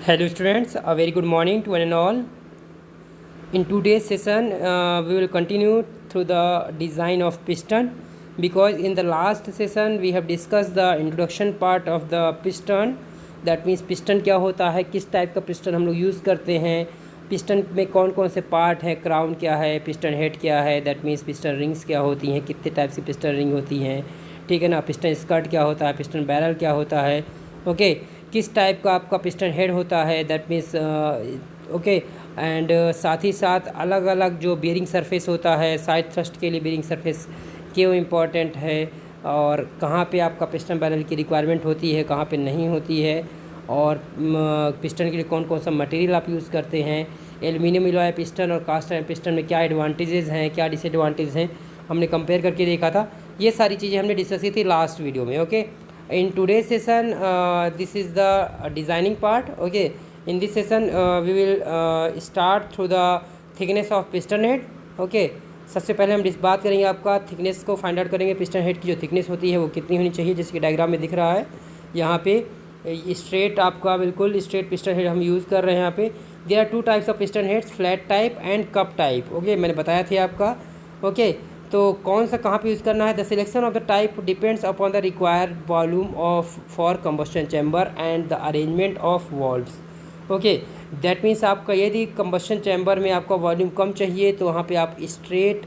Hello students, a very good morning to one and all. In today's session, we will continue through the design of piston, because in the last session we have discussed the introduction part of the piston. That means piston क्या होता है, किस type का piston हम लोग use करते हैं, piston में कौन कौन से पार्ट है, क्राउन क्या है, पिस्टन हेड क्या है, दैट मीन्स पिस्टन रिंग्स क्या होती हैं, कितने टाइप से पिस्टन रिंग होती हैं, ठीक है ना, पिस्टन स्कर्ट क्या होता है, पिस्टन बैरल क्या होता है, ओके, किस टाइप का आपका पिस्टन हेड होता है, दैट मीन्स ओके, एंड साथ ही साथ अलग अलग जो बेरिंग सरफेस होता है, साइड थ्रस्ट के लिए बेरिंग सरफेस क्यों इम्पॉर्टेंट है, और कहाँ पे आपका पिस्टन बैरल की रिक्वायरमेंट होती है, कहाँ पे नहीं होती है, और पिस्टन के लिए कौन कौन सा मटेरियल आप यूज़ करते हैं, एल्यूमिनियम एलॉय पिस्टन और कास्ट आयरन पिस्टन में क्या एडवांटेजेस हैं, क्या डिसएडवांटेज हैं, हमने कंपेयर करके देखा था। ये सारी चीज़ें हमने डिस्कस की थी लास्ट वीडियो में। Okay, in today's session this is the designing part. Okay, in this session we will start through the thickness of piston head. Okay, सबसे पहले हम बात करेंगे, आपका थिकनेस को फाइंड आउट करेंगे। पिस्टन हेड की जो थिकनेस होती है वो कितनी होनी चाहिए, जैसे कि डायग्राम में दिख रहा है यहाँ पे स्ट्रेट, आपका बिल्कुल स्ट्रेट पिस्टन हेड हम यूज़ कर रहे हैं। यहाँ पे there are two types of piston heads, flat type and cup type. Okay, मैंने बताया था आपका। ओके, तो कौन सा कहाँ पे यूज़ करना है, the selection of the type depends upon the required volume of for combustion chamber and the arrangement of valves. Okay, that means आपका यदि कंबस्शन चैम्बर में आपका वॉल्यूम कम चाहिए तो वहाँ पे आप स्ट्रेट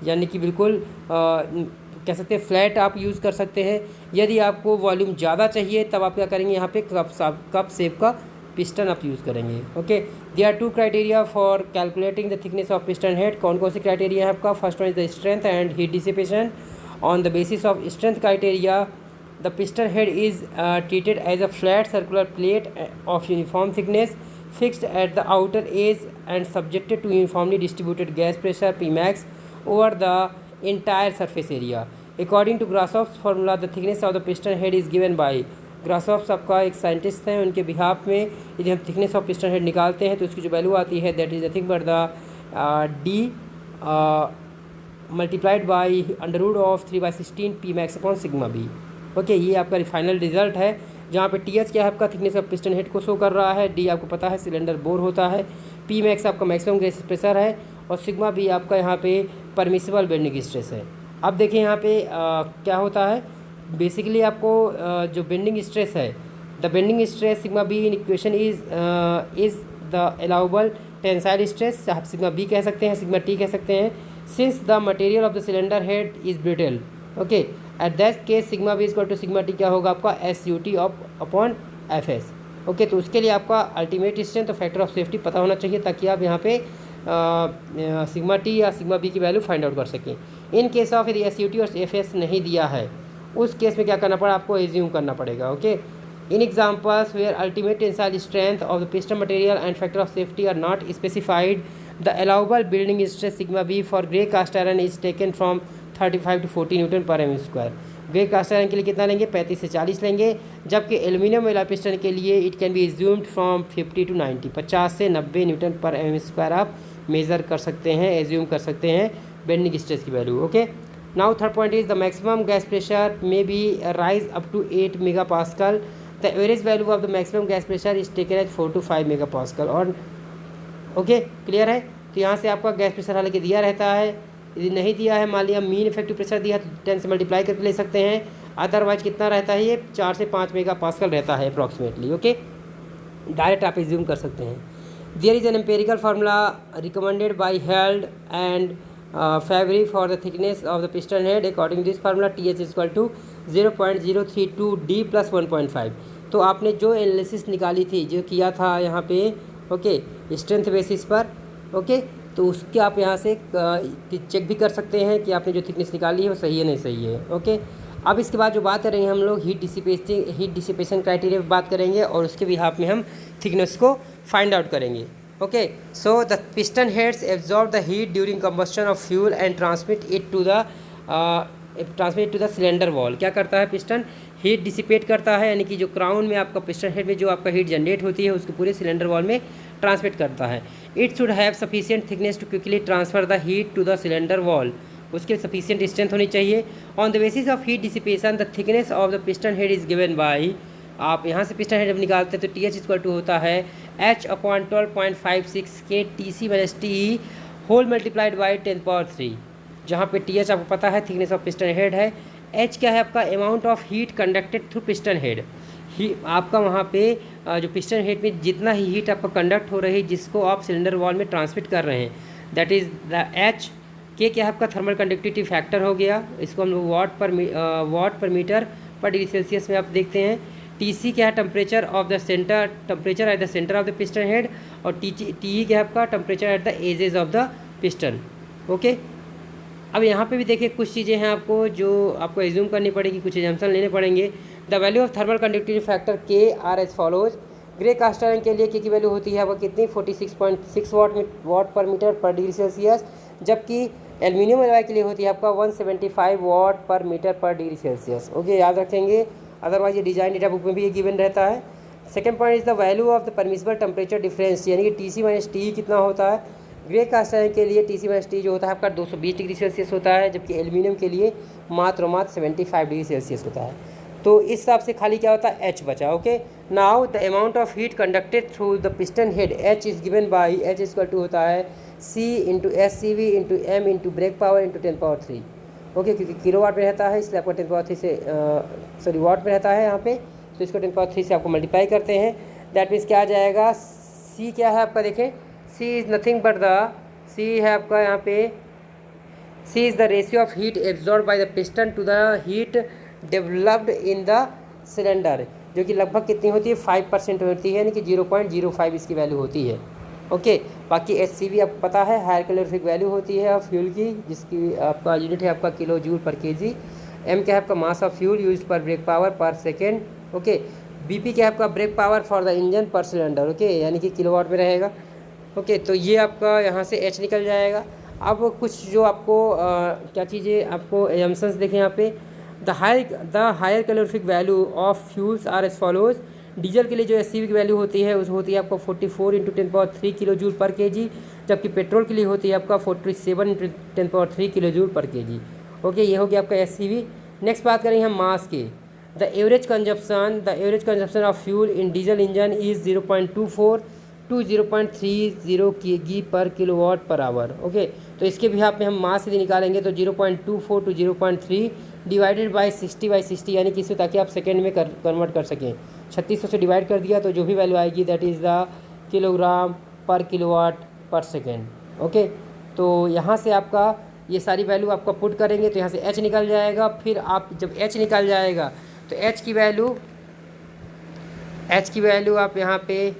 यानी कि बिल्कुल कह सकते हैं फ्लैट आप यूज़ कर सकते हैं। यदि आपको वॉल्यूम ज़्यादा चाहिए तब आप क्या करेंगे, यहाँ पे कप शेप का पिस्टन आप यूज़ करेंगे। Okay, there are two criteria for calculating the thickness of piston head. कौन कौन से क्राइटेरिया है आपका, first one is the strength and heat dissipation. On the basis of strength criteria the piston head is treated as a flat circular plate of uniform thickness fixed at the outer edge and subjected to uniformly distributed gas pressure Pmax over the entire surface area. According to Grasshopp's formula, the thickness of the piston head is given by Grasshopp's आपका एक scientist हैं, उनके behalf में यदि हम thickness of piston head निकालते हैं तो उसकी जो वैल्यू आती है that is nothing but the D multiplied by √3/16 Pmax upon sigma B. Okay, ये आपका फाइनल रिजल्ट है, जहाँ पे टी एच क्या है आपका थिकनेस ऑफ पिस्टन हेड को शो कर रहा है, डी आपको पता है सिलेंडर बोर होता है, पी मैक्स आपका मैक्सिमम गैस प्रेशर है, और सिग्मा बी आपका यहाँ पे परमिसिबल बेंडिंग स्ट्रेस है। अब देखिए यहाँ पे क्या होता है, बेसिकली आपको जो बेंडिंग स्ट्रेस है, the bending stress sigma B in equation is the allowable tensile stress, आप सिग्मा बी कह सकते हैं, सिग्मा टी कह सकते हैं, since the material of the cylinder head is brittle. Okay, at that case sigma B equal to sigma T क्या होगा आपका SUT अपॉन FS। ओके, तो उसके लिए आपका अल्टीमेट स्ट्रेंथ और फैक्टर ऑफ सेफ्टी पता होना चाहिए, ताकि आप यहाँ पे सिग्मा टी या सिग्मा बी की वैल्यू फाइंड आउट कर सकें। इन केस ऑफ यदि SUT और FS नहीं दिया है, उस केस में क्या करना पड़ा, आपको एज्यूम करना पड़ेगा। Okay, in examples where ultimate tensile strength of the piston material and factor of safety are not specified, the allowable bending stress sigma B for grey cast iron is taken from 35 to 40 newton per mm²। Grey cast iron के लिए कितना लेंगे, 35 से 40 लेंगे, जबकि aluminium alloy piston के लिए it can be assumed from 50 to 90, 50 से 90 न्यूटन पर mm² आप मेज़र कर सकते हैं, एज्यूम कर सकते हैं बेंडिंग स्ट्रेस की value. Okay, now third point is the maximum gas pressure may be rise up to 8 MPa। The average value of the maximum gas pressure is taken as 4 to 5 MPa। और okay, clear है, तो यहाँ से आपका gas pressure हालांकि दिया रहता है, यदि नहीं दिया है, मान लिया मीन इफेक्टिव प्रेशर दिया तो 10 से मल्टीप्लाई करके ले सकते हैं, अदरवाइज कितना रहता है, ये 4 से 5 MPa रहता है अप्रॉक्सीमेटली। ओके, डायरेक्ट आप एज्यूम कर सकते हैं। There is an empirical formula recommended by Held and Favary for the thickness of the piston head. According this formula TH equal to 0.032 D + 1.5। तो आपने जो एनालिसिस निकाली थी, जो किया था यहाँ पे, ओके, स्ट्रेंथ बेसिस पर, ओके, तो उसके आप यहाँ से चेक भी कर सकते हैं कि आपने जो थिकनेस निकाली है वो सही है नहीं सही है। ओके, अब इसके बाद जो बात करेंगे हम लोग हीट डिसिपेशन क्राइटेरिया पर बात करेंगे, और उसके बिहाफ में हम थिकनेस को फाइंड आउट करेंगे। Okay, so the piston heads absorb the heat during combustion of fuel and transmit it to the cylinder wall. क्या करता है, पिस्टन हीट डिसिपेट करता है, यानी कि जो क्राउन में आपका पिस्टन हेड में जो आपका हीट जनरेट होती है उसको पूरे सिलेंडर वॉल में ट्रांसमिट करता है। It should have sufficient thickness to quickly transfer the heat to the cylinder wall. उसके सफिशिएंट स्ट्रेंथ होनी चाहिए। On the basis of heat dissipation the thickness of the piston head is given by आप यहाँ से piston head जब निकालते हैं तो टी एच इक्वल टू होता है H/12.56 के TC-TE होल मल्टीप्लाइड बाई 10⁻3, जहाँ पे टी एच आपको पता है थिकनेस ऑफ पिस्टन हेड है। एच क्या है आपका amount of heat conducted through piston head, आपका वहाँ पे जो पिस्टन हेड में जितना ही हीट आपका कंडक्ट हो रही है जिसको आप सिलेंडर वॉल में ट्रांसमिट कर रहे हैं, दैट इज़ द एच। के क्या है आपका थर्मल कंडक्टिविटी फैक्टर हो गया, इसको हम लोग वाट पर मीटर पर डिग्री सेल्सियस में आप देखते हैं। टी सी क्या है temperature of the centre, temperature at the centre of the piston head, और टी ई क्या है आपका temperature at the edges of the piston. Okay, अब यहाँ पे भी देखिए कुछ चीज़ें हैं आपको जो आपको एज्यूम करनी पड़ेगी, कुछ एजम्पशन लेने पड़ेंगे। The value of thermal conductivity factor K are as follows. Grey cast iron के लिए के की वैल्यू होती है आपको कितनी 46.6 वाट पर मीटर पर डिग्री सेल्सियस, जबकि एल्यूमिनियम एलॉय के लिए होती है आपका 175 वाट पर मीटर पर डिग्री सेल्सियस। ओके, याद रखेंगे, अदरवाइज ये डिजाइन डेटा बुक में भी ये गिवन रहता है। Second point is the value of the permissible temperature difference, यानी कि TC-TE कितना होता है। ग्रे कास्ट आयरन के लिए TC-TE जो होता है आपका 220 डिग्री सेल्सियस होता है, जबकि एल्यूमिनियम के लिए मात्र 75 डिग्री सेल्सियस होता है। तो इस हिसाब से खाली क्या होता है, एच बचा। Okay, now the amount of heat conducted through the piston head H is given by H equal to होता है C into SCV into M into brake power into 10⁻3। Okay, क्योंकि किलोवाट में रहता है इसलिए आपको 10⁻3 से सॉरी वाट में रहता है यहाँ पे, तो इसको 10⁻3 से आपको मल्टीप्लाई करते हैं। दैट मीन्स क्या आ जाएगा, C क्या है आपका, देखें C is nothing but the, C है आपका यहाँ पे, C is the ratio of heat absorb by the piston to the heat developed in the cylinder, जो कि लगभग कितनी होती है 5% होती है, यानी कि 0.05 इसकी वैल्यू होती है। ओके, बाकी SCV आपको पता है हायर कैलोरीफिक वैल्यू होती है फ्यूल की, जिसकी आपका यूनिट है आपका kilo joule per KG. M क्या है आपका mass of fuel use per brake power per second. Okay, BP क्या है आपका brake power for the engine per cylinder, okay, यानी कि किलोवाट में रहेगा। ओके, तो ये आपका यहाँ से H निकल जाएगा। अब कुछ जो आपको क्या चीज़ें आपको एजम्पशंस देखें यहाँ पे, the higher calorific value of fuels are as follows. Diesel के लिए जो SCV की वैल्यू होती है उस होती है आपको 44 into 10⁻3 kilo joule per KG, जबकि पेट्रोल के लिए होती है आपका 47 into 10⁻3 kilo joule per KG. Okay, ये हो गया आपका SCV। नेक्स्ट बात करेंगे हम मास की। The average consumption of fuel in diesel engine is 0.24 to 0.30 kg per kilowatt per hour. Okay, तो इसके बिहाफ में हम मास यदि निकालेंगे तो 0.24 टू 0.3 डिवाइडेड बाई 60/60, यानी कि इसे ताकि आप सेकेंड में कन्वर्ट कर सकें। 3600 से डिवाइड कर दिया तो जो भी वैल्यू आएगी दैट इज़ द किलोग्राम पर किलोवाट पर सेकेंड। ओके, तो यहाँ से आपका ये सारी वैल्यू आपका पुट करेंगे तो यहाँ से H निकल जाएगा। फिर आप जब H निकल जाएगा तो H की वैल्यू आप यहाँ पे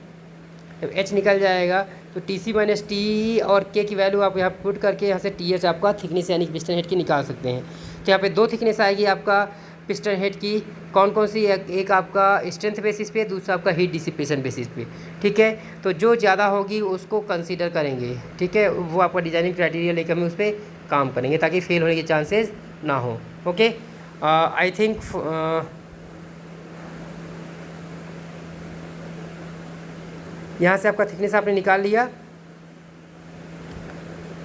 जब H निकल जाएगा तो TC-TE और K की वैल्यू आप यहाँ पुट करके यहाँ से TH आपका थिकनेस यानी कि पिस्टन हेड की निकाल सकते हैं। तो यहाँ पे दो थिकनेस आएगी आपका पिस्टन हेड की, कौन कौन सी, एक आपका स्ट्रेंथ बेसिस पे, दूसरा आपका हीट डिसिपेशन बेसिस पे। ठीक है, तो जो ज़्यादा होगी उसको कंसीडर करेंगे। ठीक है, वो आपका डिजाइनिंग क्राइटेरिया लेकर हम उस पर काम करेंगे ताकि फेल होने के चांसेस ना हो। ओके, आई थिंक यहाँ से आपका थिकनेस आपने निकाल लिया।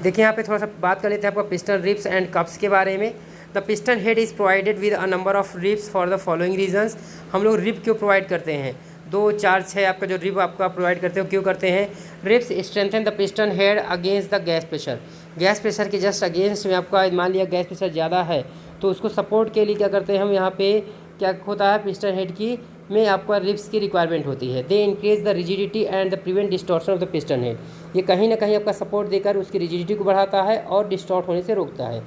देखिए यहाँ पे थोड़ा सा बात कर लेते हैं आपका पिस्टन रिब्स एंड कप्स के बारे में। The piston head is provided with a number of ribs for the following reasons. हम लोग रिब क्यों प्रोवाइड करते हैं, 2, 4, 6 आपका जो रिब आपका प्रोवाइड करते हो क्यों करते हैं। Ribs strengthen the piston head against the gas pressure. Gas pressure के जस्ट अगेंस्ट में आपका मान लिया गैस प्रेशर ज़्यादा है तो उसको सपोर्ट के लिए क्या करते हैं हम, यहाँ पे क्या होता है पिस्टन हेड की में आपका रिब्स की रिक्वायरमेंट होती है। They increase the rigidity and the prevent distortion of the piston head. ये कहीं ना कहीं आपका सपोर्ट देकर उसकी रिजिडिटी को बढ़ाता है और डिस्टॉर्ट होने से रोकता है।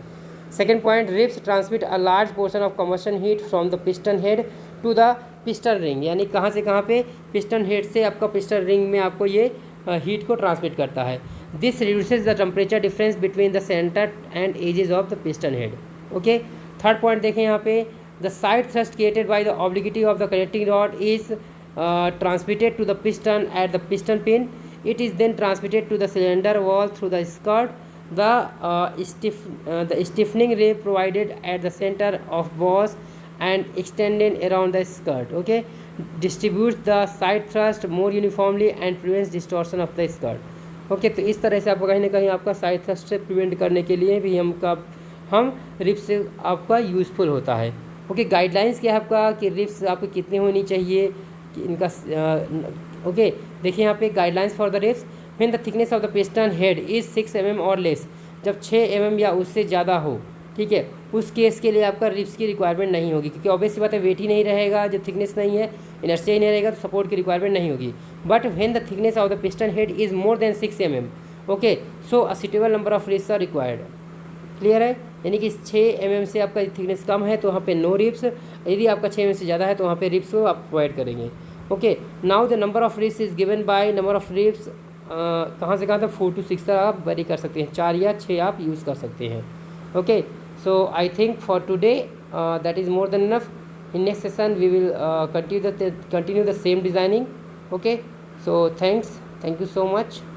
Second point, ribs transmit a large portion of combustion heat from the piston head to the piston ring, यानी कहाँ से कहाँ पे, पिस्टन हेड से आपका पिस्टन रिंग में आपको ये हीट को ट्रांसमिट करता है। This reduces the temperature difference between the centre and edges of the piston head. Okay, third point देखें यहाँ पे, the side thrust created by the obliquity of the connecting rod is transmitted to the piston at the piston pin. It is then transmitted to the cylinder wall through the skirt. The stiffening ray provided at the center of boss and extended around the skirt, okay, distributes the side thrust more uniformly and prevents distortion of the skirt. Okay, तो इस तरह से आपको कहीं ना कहीं आपका side thrust से प्रिवेंट करने के लिए भी हम रिब से आपका यूज़फुल होता है। ओके, गाइडलाइंस क्या है आपका कि रिप्स आपको कितनी होनी चाहिए कि इनका ओके, देखिए यहाँ पे guidelines for the ribs, when the thickness of the piston head is 6 mm और लेस, जब 6 mm या उससे ज़्यादा हो, ठीक है, उस केस के लिए आपका रिप्स की रिक्वायरमेंट नहीं होगी, क्योंकि ऑब्वियस सी बात है वेट ही नहीं रहेगा, जब थिकनेस नहीं है, इनर्शिया ही नहीं रहेगा, तो सपोर्ट की रिक्वायरमेंट नहीं होगी। But when the thickness of the piston head is more than 6 mm, okay, so a suitable number of ribs are required. Clear है, यानी कि 6 mm से आपका थिकनेस कम है तो वहाँ पे नो रिप्स, यदि आपका 6 mm से ज़्यादा है तो वहाँ पे रिप्स को आप प्रोवाइड करेंगे। Okay, now the number of ribs is given by number of ribs, कहाँ से कहाँ तक 4 to 6 तक आप वेरी कर सकते हैं, 4 या 6 आप यूज़ कर सकते हैं। Okay, so I think for today that is more than enough. In next session we will continue the same designing. Okay, so thank you so much.